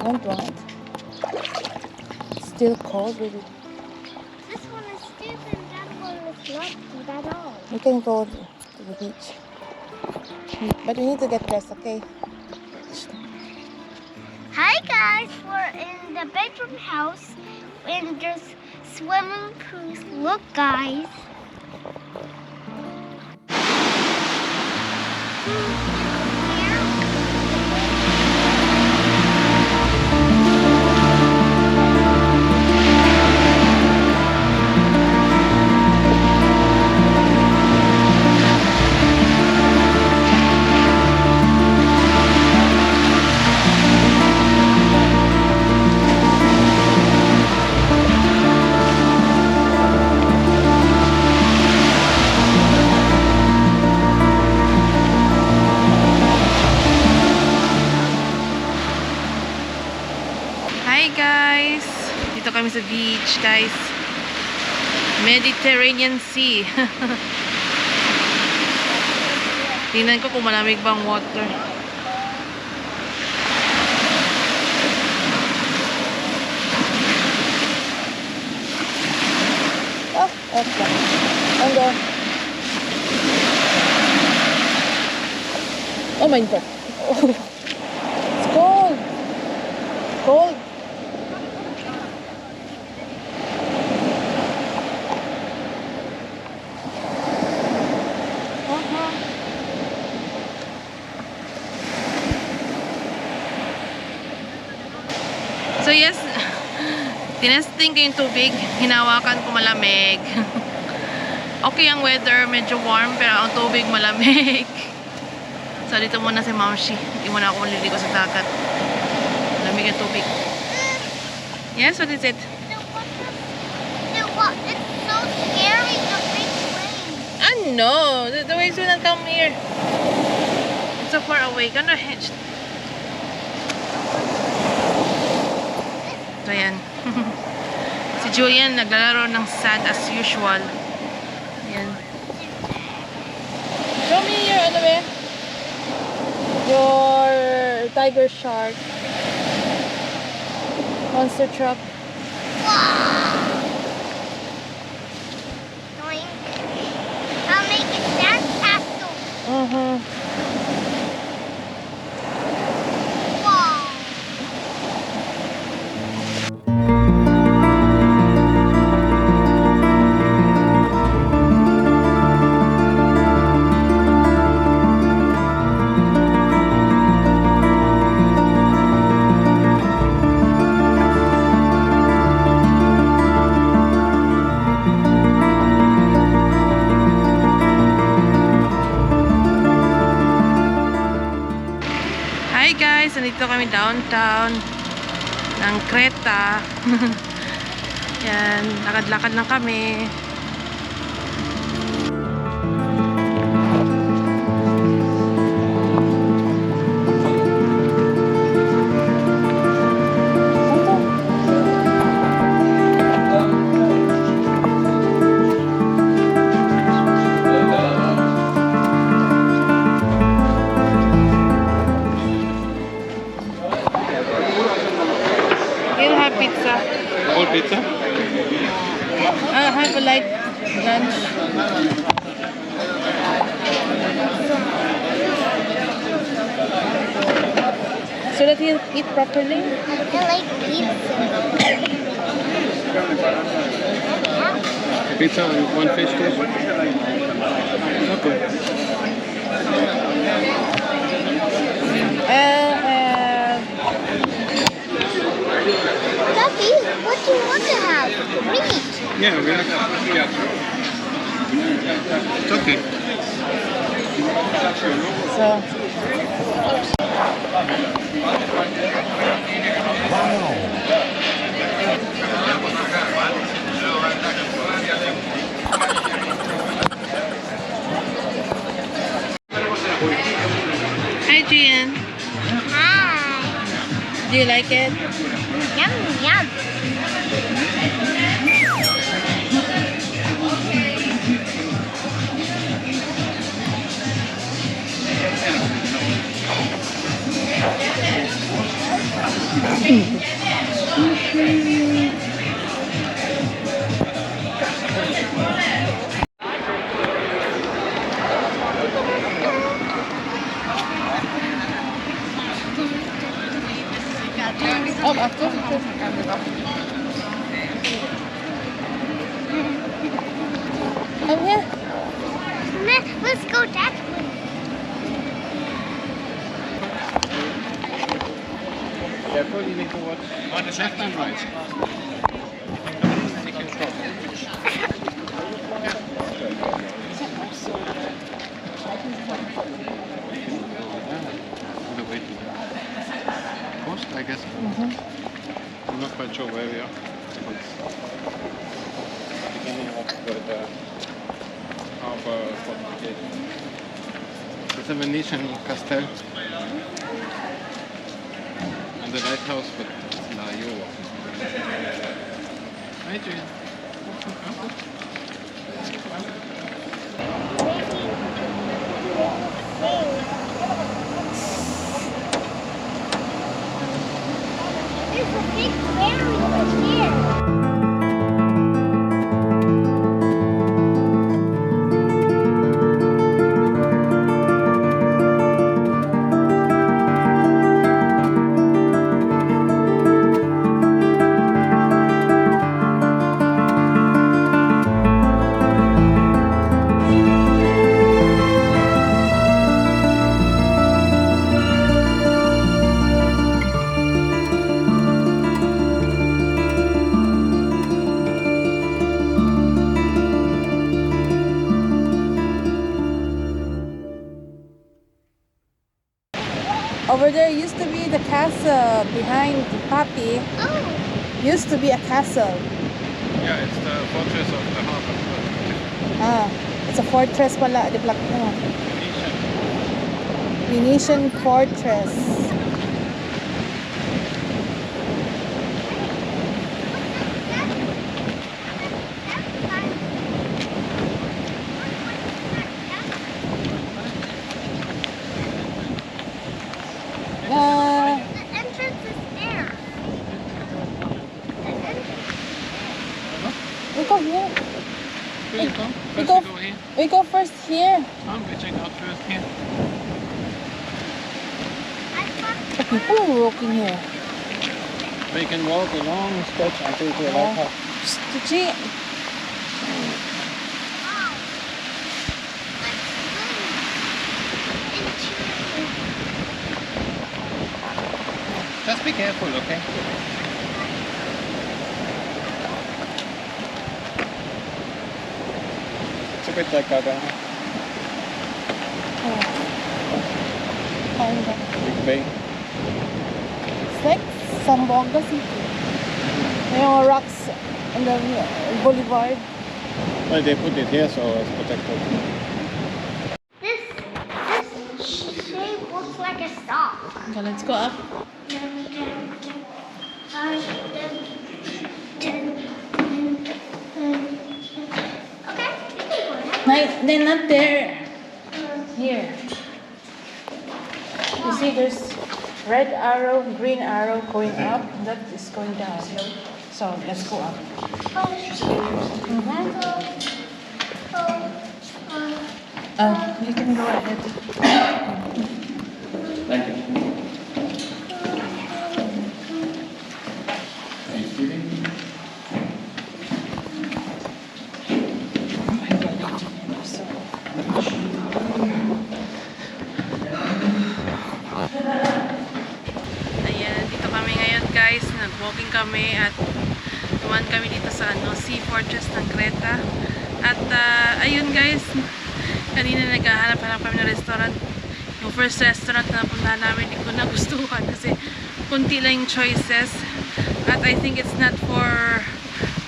Want one? It's still cold, baby. This one is stupid, that one is not cute at all. We can go to the beach. But we need to get dressed, okay? Hi guys, we're in the bedroom house and there's swimming pools. Look guys. Hi guys! Dito kami sa beach, guys. Mediterranean Sea. Tingnan ko kung malamig bang water. Oh, okay. Ano? Oh my God. Oh. It's cold. Cold. So yes, tinesting ko yung tubig, hinawakan ko malamig. Okay ang weather, medyo warm, pero ang tubig malamig. So dito muna si Mamshi, hindi muna ako maliligo sa dagat. Malamig ang tubig. Yes, what is it? It's so scary, the big waves. Ah no, the waves will not come here. It's so far away. Gonna hedge. So yan. Si Julian naglalaro ng sand as usual. Yan. Show me your ano ba? Your tiger shark. Monster truck. Doink. I'll make a sand castle. Uh-huh. Wow. Hi guys, nandito kami downtown ng Creta. Yan, lakad-lakad lang kami. You'll have pizza. All pizza? I'll have a light lunch. So that he'll eat properly. I like pizza. Pizza and one fish dish? Okay. Daddy, what do you want to have? Meat. Yeah, it's okay. So, hi Gian. Hi. Do you like it? Yum, yum. Oh, after. Come here. Let's go that way. Careful, you need to watch on the left and right. You can cross. On the way to the coast, I guess. I'm not quite sure where we are. It's beginning of the harbor fortification. It's a Venetian castle. And the lighthouse, but it's La Iowa. Hi, Julian. There's a big ferry right here. Over there used to be the castle behind Papi. Oh, Used to be a castle. Yeah, it's the fortress of the harbor. Ah, it's a fortress pala, the black mo. Venetian. Venetian fortress. the entrance is there. We go here. Here you go. We First go- we go here. We go first here. We check out first here. I thought The people are walking here. We can walk a long stretch until the lighthouse. Gee, Just be careful, okay? It's a bit like Gagana, kind of. Big Bay. It's like Zamboanga City. May mga rocks on the boulevard. Well, they put it here so it's protected. this shape looks like a stop. Okay, let's go up. Okay, you can go now. No, they're not there. Here. You see, there's red arrow, green arrow going up. That is going down. So let's go up. You can go ahead. Thank you. Ayan, dito kami ngayon guys. Nag-walking kami at dumaan kami dito sa Sea Fortress ng Creta. At ayun guys, kanina naghahanap-hanap kami ng restaurant. Yung first restaurant na napuntahan namin, hindi ko nagustuhan kasi kunti lang yung choices. At I think it's not for...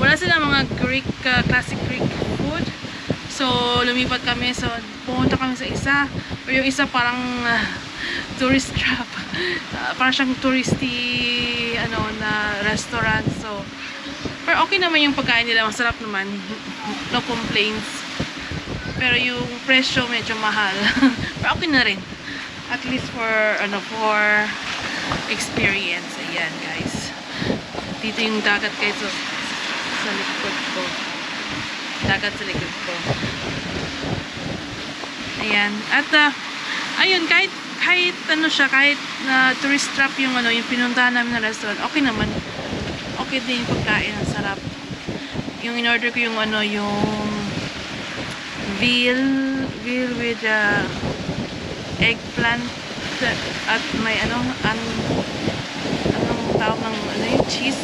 Wala silang mga Greek, classic Greek food. So, lumipat kami. So, pumunta kami sa isa. O yung isa parang tourist trap. Parang siyang touristy na restaurant. So, pero okay naman yung pagkain nila. Masarap naman. No complaints. Pero yung presyo medyo mahal. Pero okay na rin. At least for experience. Ayan, guys. Dito yung dagat, guys, sa likod ko. Dagat sa likod ko. Ayan. At, ayun, kahit ano siya, kahit na tourist trap yung ano, yung pinuntahan namin na restaurant, okay naman. Okay din yung pagkain, ang sarap. Yung in-order ko yung ano, yung veal with eggplant at may ano, anong tawag ng ano yung cheese?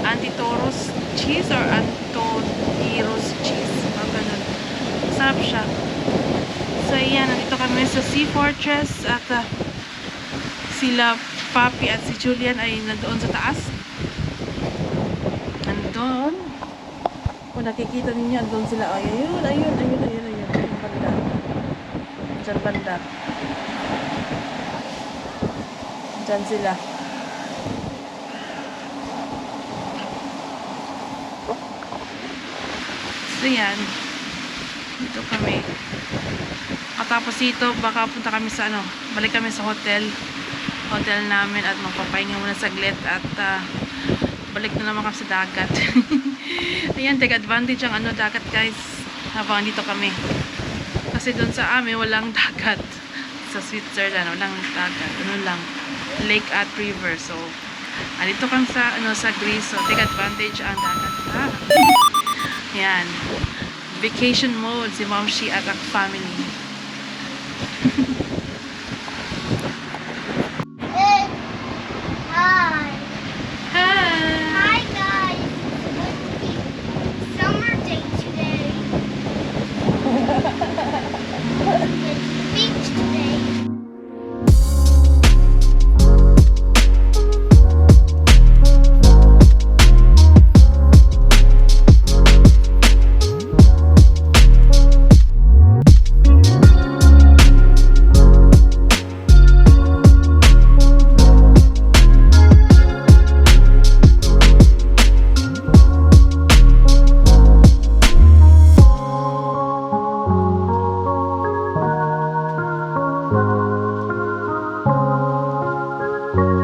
Antitoros cheese or Antotiros cheese. O ganun. Sarap siya. So, ayan. Nandito kami sa Sea Fortress at sila Papi at si Julian ay nandoon sa taas. Nandoon. Kung nakikita ninyo, andun sila. Ay, ayun. Yung banda. Diyan banda. Diyan sila. So, yan. Dito kami. At tapos dito, baka punta kami sa ano, balik kami sa hotel namin at magpapahinga muna saglit at balik na naman kami sa dagat. Ayan, take advantage ang ano, dagat, guys, habang dito kami. Kasi doon sa amin, walang dagat. Sa Switzerland, walang dagat. Ano lang, lake at river. So, dito kami sa, ano, sa Greece. So, take advantage ang dagat. Ayan. Vacation mode si Momshi at ang family.